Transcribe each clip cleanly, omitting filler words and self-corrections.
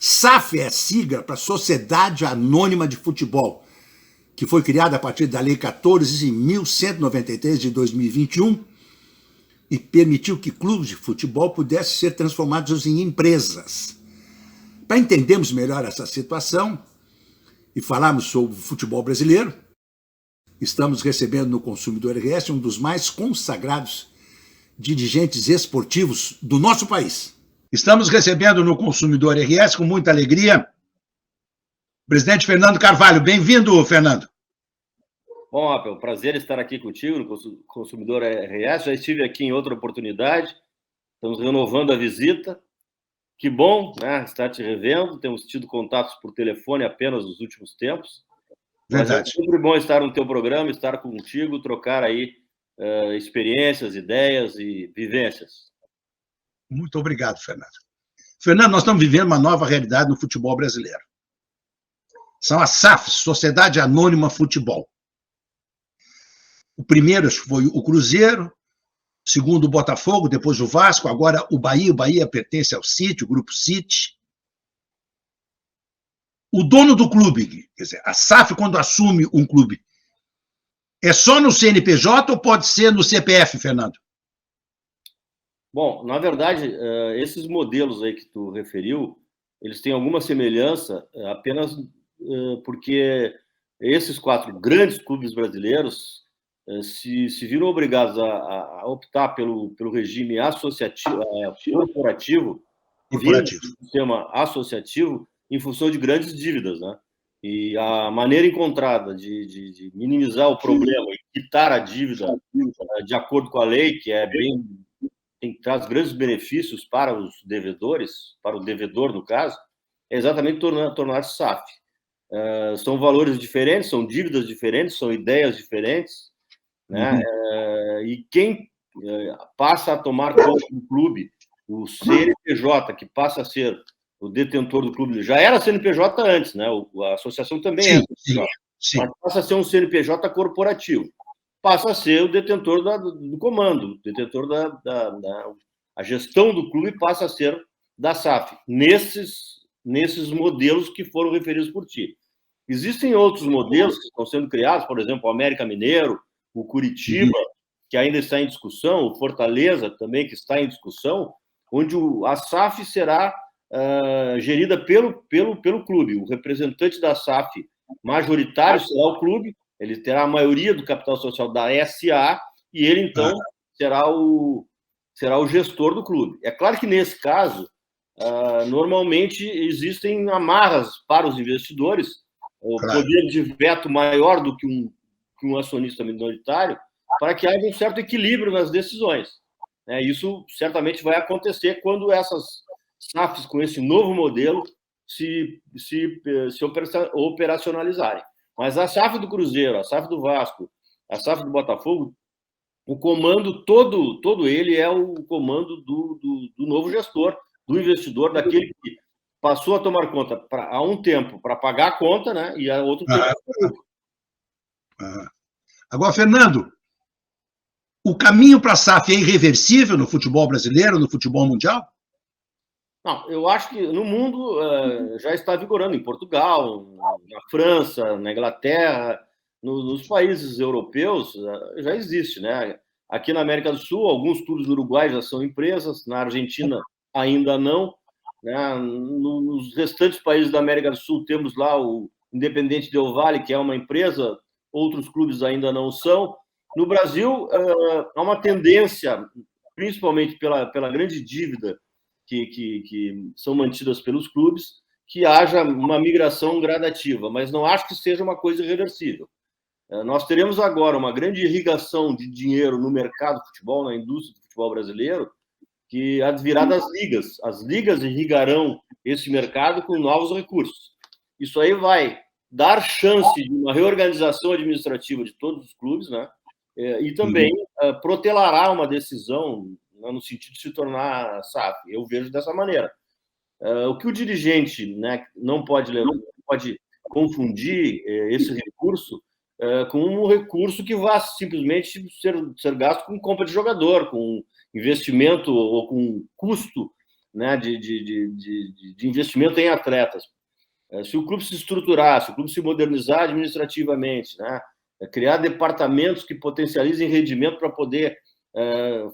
SAF é sigla para Sociedade Anônima de Futebol, que foi criada a partir da Lei 14.1193 de 2021 e permitiu que clubes de futebol pudessem ser transformados em empresas. Para entendermos melhor essa situação e falarmos sobre o futebol brasileiro, estamos recebendo no Consumidor RS um dos mais consagrados dirigentes esportivos do nosso país. Estamos recebendo no Consumidor RS, com muita alegria, o presidente Fernando Carvalho. Bem-vindo, Fernando. Bom, Apel, prazer estar aqui contigo no Consumidor RS. Já estive aqui em outra oportunidade, estamos renovando a visita. Que bom, né, estar te revendo. Temos tido contatos por telefone apenas nos últimos tempos. Verdade. Mas é sempre bom estar no teu programa, estar contigo, trocar aí experiências, ideias e vivências. Muito obrigado, Fernando. Fernando, nós estamos vivendo uma nova realidade no futebol brasileiro. São as SAFs, Sociedade Anônima Futebol. O primeiro foi o Cruzeiro, o segundo o Botafogo, depois o Vasco, agora o Bahia. O Bahia pertence ao City, o Grupo City. O dono do clube, quer dizer, a SAF, quando assume um clube, é só no CNPJ ou pode ser no CPF, Fernando? Bom, na verdade, esses modelos aí que tu referiu, eles têm alguma semelhança apenas porque esses 4 grandes clubes brasileiros se viram obrigados a optar pelo regime associativo, corporativo, do sistema associativo, em função de grandes dívidas, né? E a maneira encontrada de minimizar o problema e quitar a dívida de acordo com a lei, que é traz grandes benefícios para os devedores, para o devedor, no caso, é exatamente tornar-se SAF. São valores diferentes, são dívidas diferentes, são ideias diferentes, né? E quem passa a tomar conta do clube, o CNPJ, que passa a ser o detentor do clube, já era CNPJ antes, né? A associação também é CNPJ, mas passa a ser um CNPJ corporativo. Passa a ser o detentor do comando, o detentor a gestão do clube passa a ser da SAF, nesses modelos que foram referidos por ti. Existem outros modelos que estão sendo criados, por exemplo, o América Mineiro, o Curitiba, que ainda está em discussão, o Fortaleza também, que está em discussão, onde a SAF será gerida pelo clube. O representante da SAF majoritário será o clube, ele terá a maioria do capital social da SA e ele, então, será o gestor do clube. É claro que, nesse caso, normalmente existem amarras para os investidores, o poder de veto maior do que um acionista minoritário, para que haja um certo equilíbrio nas decisões. Isso certamente vai acontecer quando essas SAFs, com esse novo modelo, se operacionalizarem. Mas a SAF do Cruzeiro, a SAF do Vasco, a SAF do Botafogo, o comando todo ele é o comando do novo gestor, do investidor, daquele que passou a tomar conta há um tempo para pagar a conta, né? E há outro tempo. Agora, Fernando, o caminho para a SAF é irreversível no futebol brasileiro, no futebol mundial? Não, eu acho que no mundo já está vigorando, em Portugal, na França, na Inglaterra, nos países europeus já existe, né? Aqui na América do Sul, alguns clubes do Uruguai já são empresas, na Argentina ainda não, né? Nos restantes países da América do Sul temos lá o Independente Del Valle, que é uma empresa, outros clubes ainda não são. No Brasil, há uma tendência, principalmente pela grande dívida que são mantidas pelos clubes, que haja uma migração gradativa, mas não acho que seja uma coisa irreversível. Nós teremos agora uma grande irrigação de dinheiro no mercado de futebol, na indústria do futebol brasileiro, que advirá das ligas. As ligas irrigarão esse mercado com novos recursos. Isso aí vai dar chance de uma reorganização administrativa de todos os clubes, né? E também protelará uma decisão no sentido de se tornar SAF. Eu vejo dessa maneira. O que o dirigente, né, não pode confundir esse recurso com um recurso que vá simplesmente ser gasto com compra de jogador, com investimento ou com custo né, de investimento em atletas. Se o clube se estruturar, se o clube se modernizar administrativamente, né, criar departamentos que potencializem rendimento para poder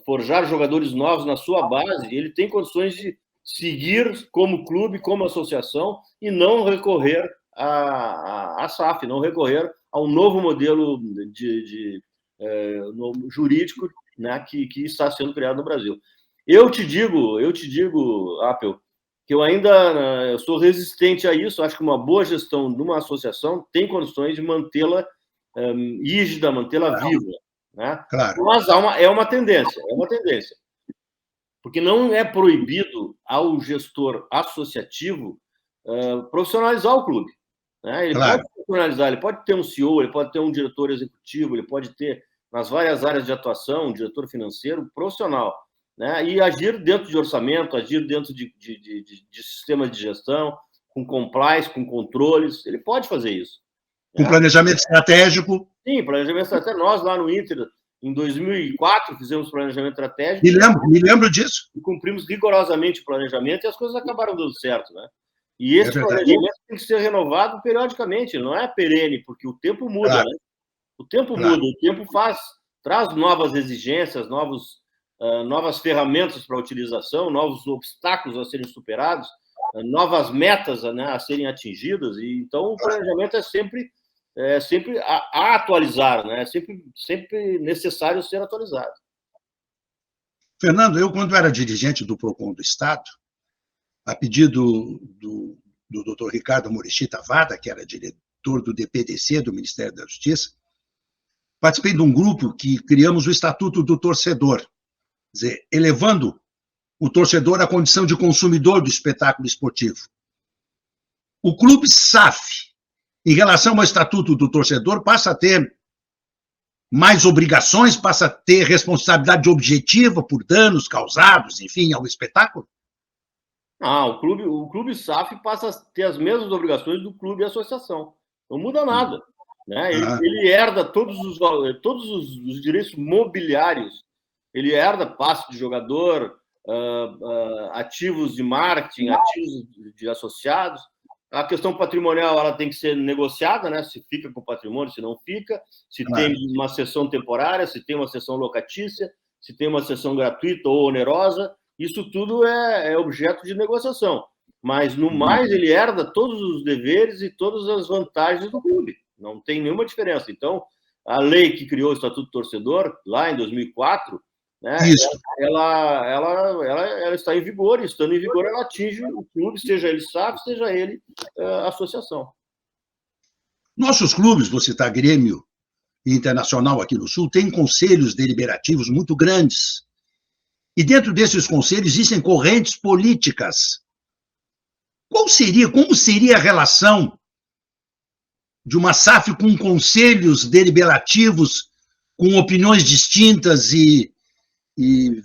forjar jogadores novos na sua base, ele tem condições de seguir como clube, como associação, e não recorrer à SAF, não recorrer a um novo modelo jurídico, né, que está sendo criado no Brasil. Eu te digo, Apple, que eu sou resistente a isso. Acho que uma boa gestão de uma associação tem condições de mantê-la rígida, mantê-la viva, né? Claro. Mas é uma tendência, porque não é proibido ao gestor associativo profissionalizar o clube, né? Ele pode profissionalizar, ele pode ter um CEO, ele pode ter um diretor executivo, ele pode ter, nas várias áreas de atuação, um diretor financeiro profissional, né? E agir dentro de orçamento, agir dentro de sistemas de gestão, com compliance, com controles. Ele pode fazer isso. Com planejamento estratégico. Sim, planejamento estratégico. Nós, lá no Inter, em 2004, fizemos planejamento estratégico. Me lembro disso. E cumprimos rigorosamente o planejamento e as coisas acabaram dando certo, né? E esse planejamento tem que ser renovado periodicamente, não é perene, porque o tempo muda, né? O tempo muda, o tempo traz novas exigências, novas ferramentas para a utilização, novos obstáculos a serem superados, novas metas, né, a serem atingidas. E então o planejamento é sempre a atualizar, né? É sempre necessário ser atualizado. Fernando, eu, quando era dirigente do PROCON do Estado, a pedido do Dr. Ricardo Murici Tavada, que era diretor do DPDC, do Ministério da Justiça, participei de um grupo que criamos o Estatuto do Torcedor, quer dizer, elevando o torcedor à condição de consumidor do espetáculo esportivo. O clube SAF, em relação ao Estatuto do Torcedor, passa a ter mais obrigações, passa a ter responsabilidade objetiva por danos causados, enfim, ao espetáculo? O clube SAF passa a ter as mesmas obrigações do clube e associação. Não muda nada, né? Ele herda todos os direitos mobiliários. Ele herda passe de jogador, ativos de marketing, ativos de associados. A questão patrimonial, ela tem que ser negociada, né? Se fica com o patrimônio, se não fica, se tem uma cessão temporária, se tem uma cessão locatícia, se tem uma cessão gratuita ou onerosa. Isso tudo é objeto de negociação. Mas, no mais, ele herda todos os deveres e todas as vantagens do clube. Não tem nenhuma diferença. Então, a lei que criou o Estatuto do Torcedor, lá em 2004, né, ela está em vigor, e estando em vigor, ela atinge o clube, seja ele SAF, seja ele associação. Nossos clubes, vou citar Grêmio e Internacional aqui no Sul, têm conselhos deliberativos muito grandes. E dentro desses conselhos existem correntes políticas. Como seria a relação de uma SAF com conselhos deliberativos, com opiniões distintas e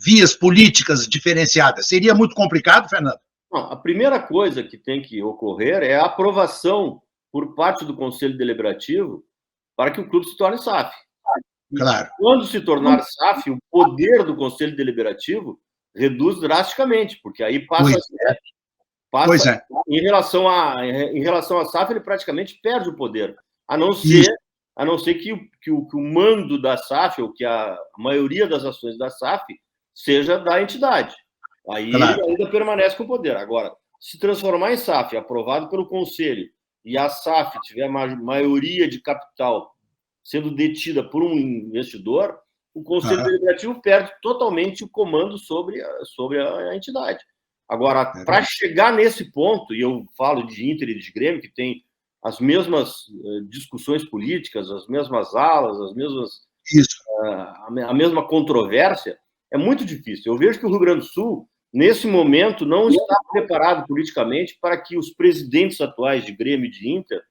vias políticas diferenciadas? Seria muito complicado, Fernando? Não, a primeira coisa que tem que ocorrer é a aprovação por parte do Conselho Deliberativo para que o clube se torne SAF. Claro. Quando se tornar SAF, o poder do Conselho Deliberativo reduz drasticamente, porque aí passa em relação à SAF, ele praticamente perde o poder, a não ser que o mando da SAF, ou que a maioria das ações da SAF, seja da entidade. Aí ele ainda permanece com o poder. Agora, se transformar em SAF, aprovado pelo Conselho, e a SAF tiver maioria de capital sendo detida por um investidor, o Conselho Deliberativo perde totalmente o comando sobre a entidade. Agora, para chegar nesse ponto, e eu falo de Inter e de Grêmio, que tem as mesmas discussões políticas, as mesmas alas, a mesma controvérsia, é muito difícil. Eu vejo que o Rio Grande do Sul, nesse momento, não está preparado politicamente para que os presidentes atuais de Grêmio e de Inter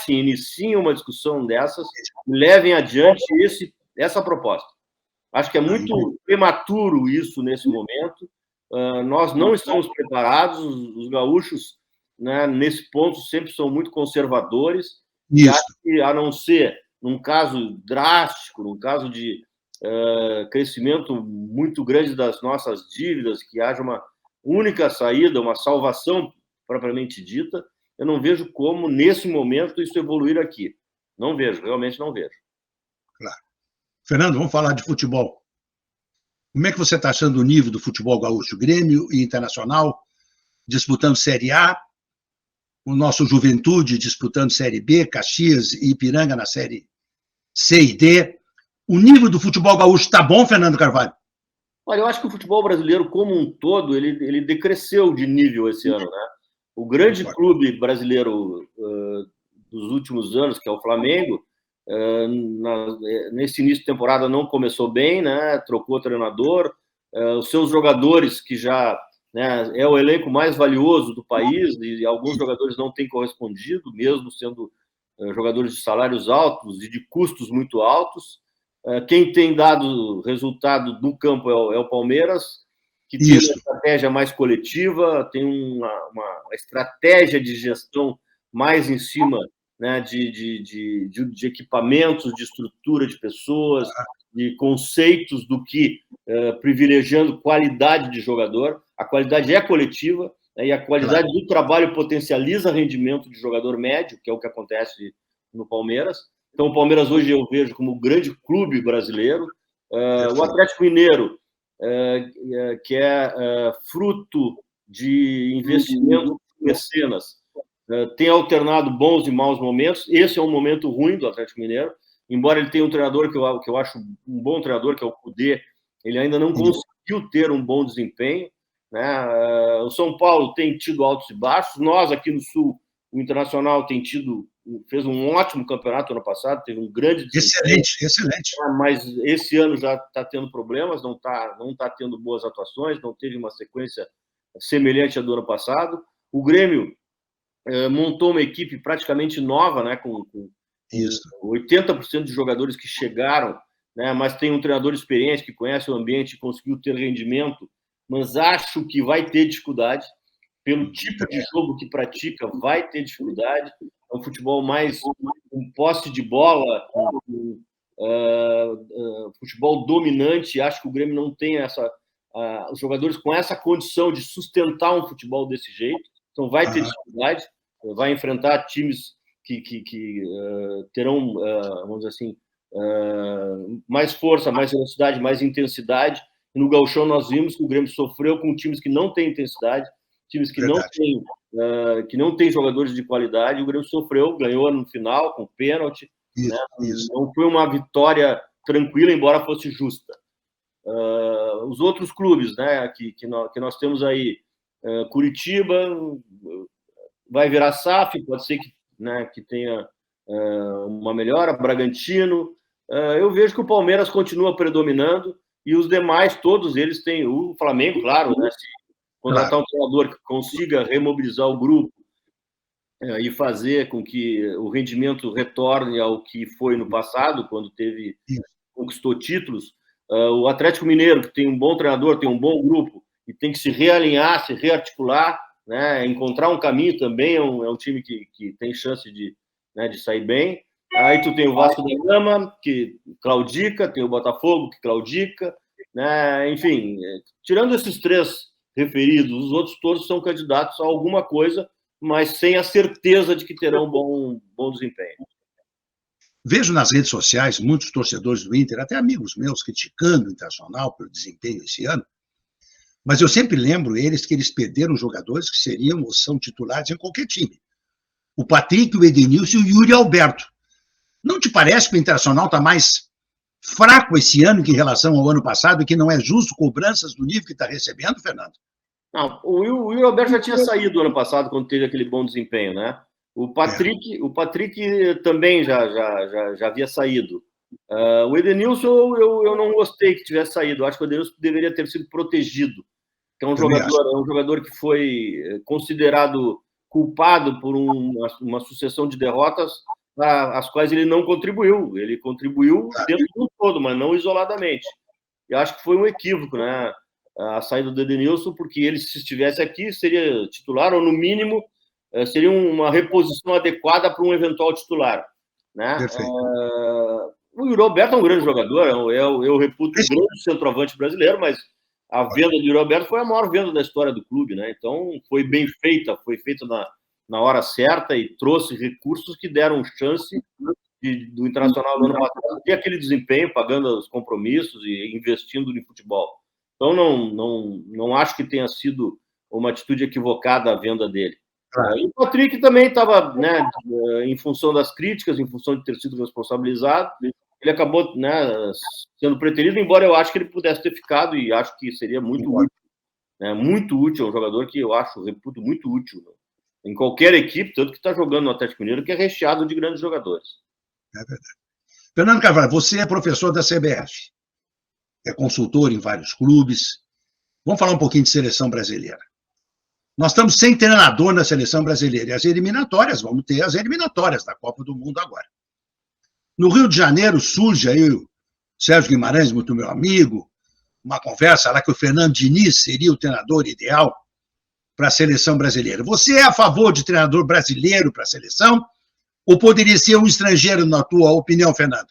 iniciem uma discussão dessas e levem adiante essa proposta. Acho que é muito prematuro isso nesse momento. Nós não estamos preparados, os gaúchos, né, nesse ponto, sempre são muito conservadores. E acho que, a não ser num caso drástico, num caso de crescimento muito grande das nossas dívidas, que haja uma única saída, uma salvação propriamente dita, eu não vejo como, nesse momento, isso evoluir aqui. Não vejo, realmente não vejo. Claro. Fernando, vamos falar de futebol. Como é que você está achando o nível do futebol gaúcho? Grêmio e Internacional disputando Série A, o nosso Juventude disputando Série B, Caxias e Ipiranga na Série C e D. O nível do futebol gaúcho está bom, Fernando Carvalho? Olha, eu acho que o futebol brasileiro, como um todo, ele decresceu de nível esse ano, né? O grande clube brasileiro dos últimos anos, que é o Flamengo, nesse início de temporada não começou bem, né? Trocou o treinador, os seus jogadores, que já, né, é o elenco mais valioso do país, e alguns jogadores não têm correspondido, mesmo sendo jogadores de salários altos e de custos muito altos. Quem tem dado resultado no campo é o Palmeiras, que tem uma estratégia mais coletiva, tem uma estratégia de gestão mais em cima, né, de equipamentos, de estrutura de pessoas, de conceitos, do que privilegiando qualidade de jogador. A qualidade é coletiva, né, e a qualidade do trabalho potencializa rendimento de jogador médio, que é o que acontece no Palmeiras. Então, o Palmeiras hoje eu vejo como o grande clube brasileiro. O Atlético Mineiro, que é fruto de investimento de mecenas, tem alternado bons e maus momentos. Esse é um momento ruim do Atlético Mineiro, embora ele tenha um treinador que eu acho um bom treinador, que é o Cudê, ele ainda não conseguiu ter um bom desempenho, né? O São Paulo tem tido altos e baixos. Nós, aqui no Sul, o Internacional fez um ótimo campeonato ano passado, teve um grande desempenho. Excelente. Mas esse ano já está tendo problemas, não tá tendo boas atuações, não teve uma sequência semelhante à do ano passado. O Grêmio montou uma equipe praticamente nova, né, com 80% de jogadores que chegaram, né, mas tem um treinador experiente que conhece o ambiente e conseguiu ter rendimento, mas acho que vai ter dificuldade. Pelo tipo de jogo que pratica, vai ter dificuldade. É um futebol mais com posse de bola, futebol dominante. Acho que o Grêmio não tem os jogadores com essa condição de sustentar um futebol desse jeito. Então vai ter dificuldade, vai enfrentar times que terão, vamos dizer assim, mais força, mais velocidade, mais intensidade. E no Gauchão nós vimos que o Grêmio sofreu com times que não têm intensidade, times que não têm jogadores de qualidade. O Grêmio sofreu, ganhou no final com pênalti. Né? Não foi uma vitória tranquila, embora fosse justa. Os outros clubes, né, que nós temos aí, Curitiba vai virar SAF, pode ser que tenha uma melhora. Bragantino, eu vejo que o Palmeiras continua predominando, e os demais, todos eles têm. O Flamengo, claro, né, se contratar um treinador que consiga remobilizar o grupo e fazer com que o rendimento retorne ao que foi no passado, quando conquistou títulos. O Atlético Mineiro, que tem um bom treinador, tem um bom grupo, e tem que se realinhar, se rearticular, né, encontrar um caminho também. É um time que tem chance de sair bem. Aí tu tem o Vasco da Gama, que claudica, tem o Botafogo, que claudica, né? Enfim, tirando esses três referidos, os outros todos são candidatos a alguma coisa, mas sem a certeza de que terão bom desempenho. Vejo nas redes sociais muitos torcedores do Inter, até amigos meus, criticando o Internacional pelo desempenho esse ano, mas eu sempre lembro eles que eles perderam jogadores que seriam ou são titulares em qualquer time. O Patrick, o Edenilson e o Yuri Alberto. Não te parece que o Internacional está mais fraco esse ano que em relação ao ano passado, e que não é justo cobranças do nível que está recebendo, Fernando? Não, o Yuri Alberto já tinha saído ano passado, quando teve aquele bom desempenho, né? O Patrick também já havia saído. O Edenilson, eu não gostei que tivesse saído. Eu acho que o Edenilson deveria ter sido protegido. Que é um jogador que foi considerado culpado por uma sucessão de derrotas às quais ele não contribuiu. Ele contribuiu dentro do todo, mas não isoladamente. Eu acho que foi um equívoco, né, a saída do Edenilson, porque ele, se estivesse aqui, seria titular, ou no mínimo seria uma reposição adequada para um eventual titular, né? O Yuri Alberto é um grande jogador, eu reputo um grande centroavante brasileiro, mas a venda do Yuri Alberto foi a maior venda da história do clube, né? Então foi bem feita, foi feita na hora certa e trouxe recursos que deram chance do Internacional no ano passado ter aquele desempenho, pagando os compromissos e investindo no futebol. Então não acho que tenha sido uma atitude equivocada a venda dele. Claro. E o Patrick também estava, né, em função das críticas, em função de ter sido responsabilizado, ele acabou, né, sendo preterido, embora eu acho que ele pudesse ter ficado, e acho que seria muito útil. Né, muito útil, é um jogador que eu reputo muito útil, né, em qualquer equipe, tanto que está jogando no Atlético Mineiro, que é recheado de grandes jogadores. É verdade. Fernando Carvalho, você é professor da CBF, é consultor em vários clubes. Vamos falar um pouquinho de seleção brasileira. Nós estamos sem treinador na seleção brasileira. E as eliminatórias, vamos ter as eliminatórias da Copa do Mundo agora. No Rio de Janeiro surge aí o Sérgio Guimarães, muito meu amigo, uma conversa lá que o Fernando Diniz seria o treinador ideal para a seleção brasileira. Você é a favor de treinador brasileiro para a seleção? Ou poderia ser um estrangeiro, na tua opinião, Fernando?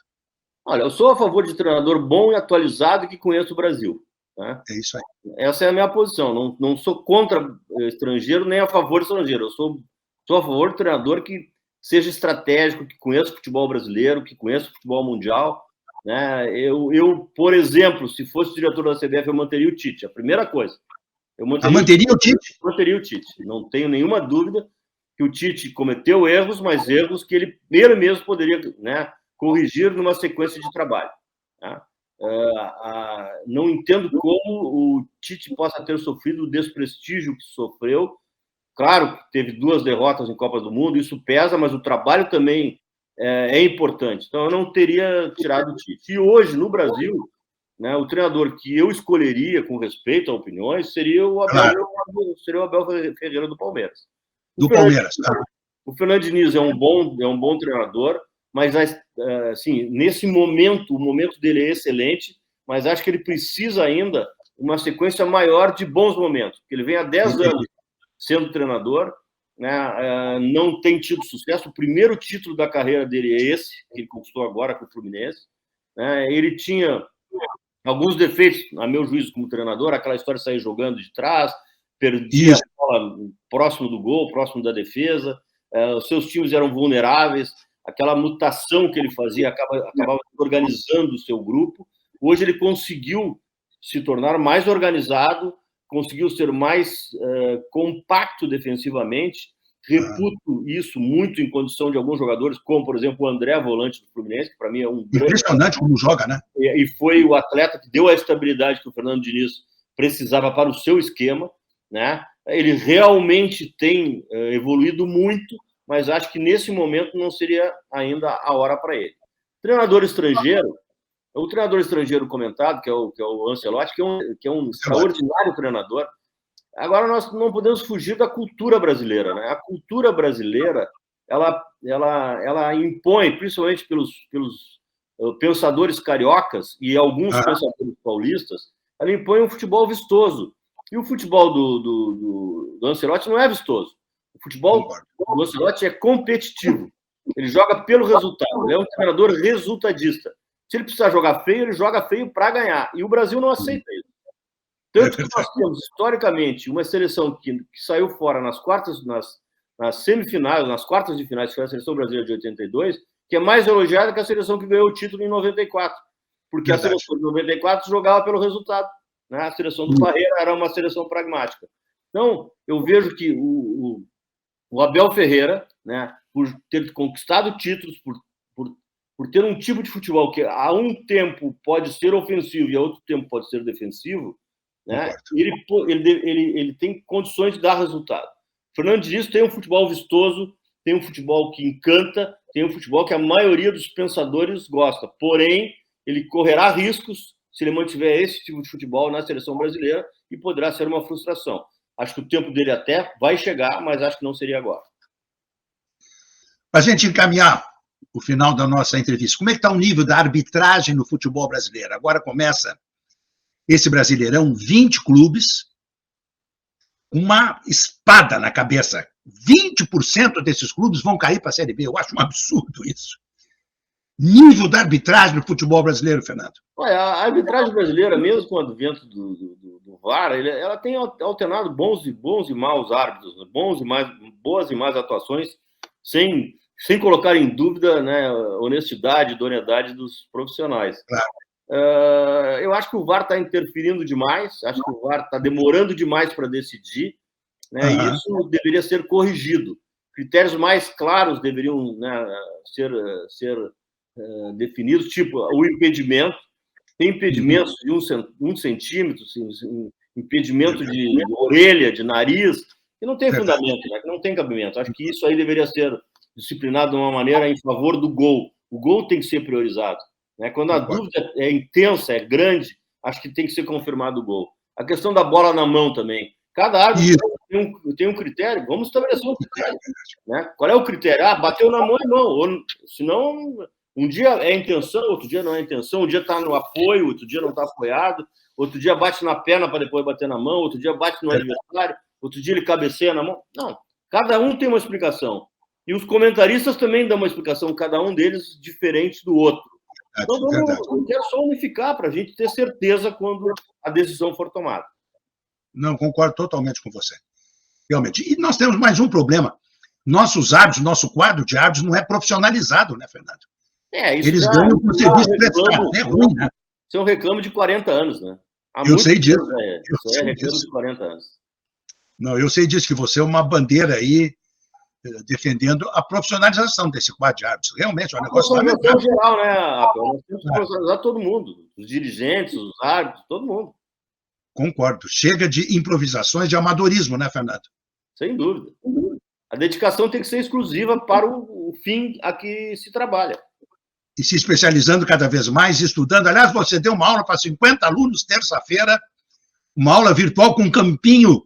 Olha, eu sou a favor de treinador bom e atualizado que conheça o Brasil. Né? É isso aí. Essa é a minha posição. Não sou contra estrangeiro, nem a favor de estrangeiro. Eu sou a favor de treinador que seja estratégico, que conheça o futebol brasileiro, que conheça o futebol mundial. Né? Eu, por exemplo, se fosse diretor da CBF, eu manteria o Tite. A primeira coisa. Eu manteria o Tite? Manteria o Tite. Não tenho nenhuma dúvida que o Tite cometeu erros, mas erros que ele mesmo poderia, né, corrigir numa sequência de trabalho. Né? Não entendo como o Tite possa ter sofrido o desprestígio que sofreu. Claro que teve 2 derrotas em Copa do Mundo, isso pesa, mas o trabalho também é importante. Então, eu não teria tirado o Tite. E hoje, no Brasil, né, o treinador que eu escolheria, com respeito a opiniões, seria o Abel Ferreira do Palmeiras. O Fernando Diniz é um bom treinador, mas assim, nesse momento, o momento dele é excelente, mas acho que ele precisa ainda uma sequência maior de bons momentos, porque ele vem há 10 anos sendo treinador, né, não tem tido sucesso. O primeiro título da carreira dele é esse, que ele conquistou agora com o Fluminense. Né, ele tinha alguns defeitos, a meu juízo, como treinador, aquela história de sair jogando de trás, perdia a bola próximo do gol, próximo da defesa, os seus times eram vulneráveis, aquela mutação que ele fazia acabava organizando o seu grupo. Hoje ele conseguiu se tornar mais organizado, conseguiu ser mais compacto defensivamente. Reputo isso muito em condição de alguns jogadores, como, por exemplo, o André, volante do Fluminense, que para mim é um grande... Impressionante como joga, né? E foi o atleta que deu a estabilidade que o Fernando Diniz precisava para o seu esquema, né? Ele realmente tem evoluído muito, mas acho que nesse momento não seria ainda a hora para ele. Treinador estrangeiro, o treinador estrangeiro comentado, que é o Ancelotti, que é um extraordinário treinador. Agora, nós não podemos fugir da cultura brasileira. Né? A cultura brasileira, ela impõe, principalmente pelos pensadores cariocas e alguns pensadores paulistas, ela impõe um futebol vistoso. E o futebol do Ancelotti não é vistoso. O futebol do Ancelotti é competitivo. Ele joga pelo resultado. Ele é um treinador resultadista. Se ele precisar jogar feio, ele joga feio para ganhar. E o Brasil não aceita isso. Tanto que nós temos, historicamente, uma seleção que saiu fora nas semifinais, nas quartas de finais, que foi a seleção brasileira de 82, que é mais elogiada que a seleção que ganhou o título em 94. Porque a seleção de 94 jogava pelo resultado. Né? A seleção do Parreira era uma seleção pragmática. Então, eu vejo que o Abel Ferreira, né, por ter conquistado títulos, por ter um tipo de futebol que a um tempo pode ser ofensivo e a outro tempo pode ser defensivo, né, ele tem condições de dar resultado. O Fernando Diniz tem um futebol vistoso, tem um futebol que encanta, tem um futebol que a maioria dos pensadores gosta. Porém, ele correrá riscos se ele mantiver esse tipo de futebol na seleção brasileira e poderá ser uma frustração. Acho que o tempo dele até vai chegar, mas acho que não seria agora. Para a gente encaminhar o final da nossa entrevista, como é que está o nível da arbitragem no futebol brasileiro? Agora começa esse Brasileirão, 20 clubes, uma espada na cabeça. 20% desses clubes vão cair para a Série B. Eu acho um absurdo isso. nível da arbitragem no futebol brasileiro, Fernando? Olha, a arbitragem brasileira, mesmo com o advento do VAR, ela tem alternado bons e maus árbitros, né? Boas e más atuações, sem colocar em dúvida, né, a honestidade e idoneidade dos profissionais. Claro. Eu acho que o VAR está interferindo demais, acho que o VAR está demorando demais para decidir, né, e isso deveria ser corrigido. Critérios mais claros deveriam, né, ser definidos, tipo o impedimento. Tem impedimentos de 1 centímetro, impedimento de orelha, de nariz, que não tem fundamento, né, que não tem cabimento. Acho que isso aí deveria ser disciplinado de uma maneira em favor do gol. O gol tem que ser priorizado, né? Quando a dúvida é intensa, é grande, acho que tem que ser confirmado o gol. A questão da bola na mão também. Cada árbitro tem um critério, vamos estabelecer um critério, né? Qual é o critério? Bateu na mão é mão, ou, senão um dia é intenção, outro dia não é intenção, um dia está no apoio, outro dia não está apoiado, outro dia bate na perna para depois bater na mão, outro dia bate no adversário, outro dia ele cabeceia na mão. Não, cada um tem uma explicação. E os comentaristas também dão uma explicação, cada um deles diferente do outro. Então, eu quero só unificar para a gente ter certeza quando a decisão for tomada. Não, concordo totalmente com você. Realmente. E nós temos mais um problema. Nossos árbitros, nosso quadro de árbitros não é profissionalizado, né, Fernando? Eles ganham por serviço prestado. É ruim, né? Isso é um reclamo de 40 anos, né? Eu sei disso. Isso é reclamo de 40 anos. Não, eu sei disso, que você é uma bandeira aí defendendo a profissionalização desse quadro de árbitros. Realmente é um negócio fundamental. Geral, né, Apel? Nós temos que profissionalizar todo mundo. Os dirigentes, os árbitros, todo mundo. Concordo. Chega de improvisações, de amadorismo, né, Fernando? Sem dúvida. A dedicação tem que ser exclusiva para o fim a que se trabalha. E se especializando cada vez mais, estudando. Aliás, você deu uma aula para 50 alunos terça-feira, uma aula virtual com um campinho,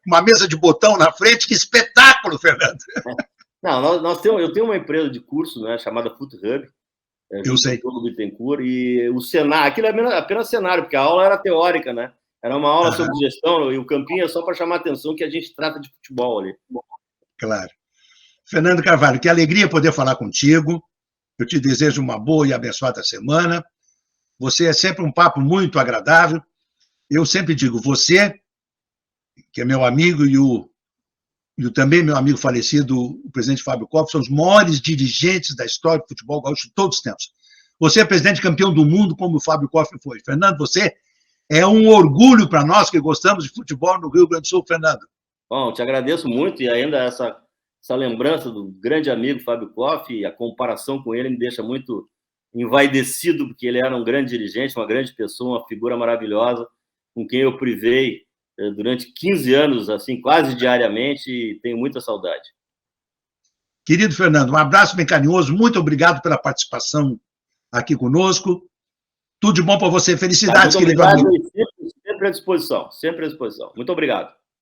uma mesa de botão na frente. Que espetáculo, Fernando! Não, eu tenho uma empresa de curso, né, chamada Foot Hub. Eu sei. Do Bittencourt, e o cenário, aquilo é apenas cenário, porque a aula era teórica, né? Era uma aula sobre gestão, e o campinho é só para chamar a atenção que a gente trata de futebol ali. Claro. Fernando Carvalho, que alegria poder falar contigo. Eu te desejo uma boa e abençoada semana. Você é sempre um papo muito agradável. Eu sempre digo, você, que é meu amigo, e também meu amigo falecido, o presidente Fábio Koff, são os maiores dirigentes da história do futebol gaúcho de todos os tempos. Você é presidente campeão do mundo, como o Fábio Koff foi. Fernando, você é um orgulho para nós que gostamos de futebol no Rio Grande do Sul, Fernando. Bom, te agradeço muito, e ainda essa lembrança do grande amigo Fábio Koff, e a comparação com ele me deixa muito envaidecido, porque ele era um grande dirigente, uma grande pessoa, uma figura maravilhosa, com quem eu privei durante 15 anos, assim, quase diariamente, e tenho muita saudade. Querido Fernando, um abraço bem carinhoso, muito obrigado pela participação aqui conosco. Tudo de bom para você, felicidades, querido amigo. Sempre à disposição, sempre à disposição. Muito obrigado.